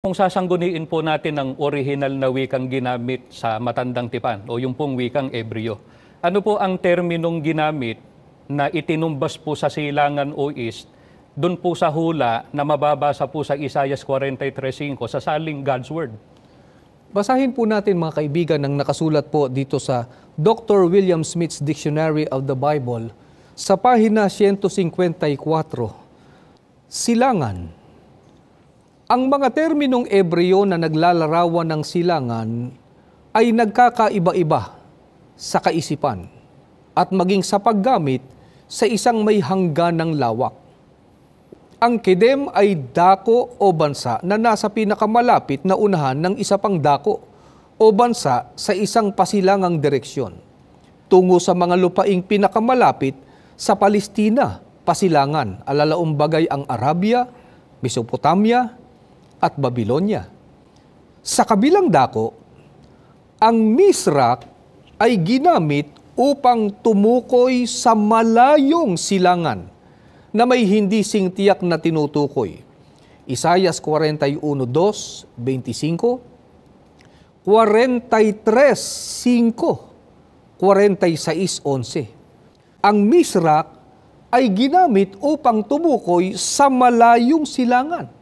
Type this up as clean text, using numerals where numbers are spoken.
Kung sasangguniin po natin ang orihinal na wikang ginamit sa Matandang Tipan o yung pong wikang Ebreo, ano po ang terminong ginamit na itinumbas po sa Silangan o East doon po sa hula na mababasa po sa Isaias 43:5 sa saling God's Word? Basahin po natin mga kaibigan ang nakasulat po dito sa Dr. William Smith's Dictionary of the Bible sa pahina 154. Silangan. Ang mga terminong Ebreo na naglalarawan ng silangan ay nagkakaiba-iba sa kaisipan at maging sa paggamit sa isang may hangganang lawak. Ang kedem ay dako o bansa na nasa pinakamalapit na unahan ng isa pang dako o bansa sa isang pasilangang direksyon, tungo sa mga lupaing pinakamalapit sa Palestina, pasilangan, alalaong bagay ang Arabia, Mesopotamia, at Babylonia. Sa kabilang dako, ang Misrak ay ginamit upang tumukoy sa malayong silangan na may hindi singtiyak na tinutukoy. Isaias 41:2, 25, 43:5, 46:11. Ang Misrak ay ginamit upang tumukoy sa malayong silangan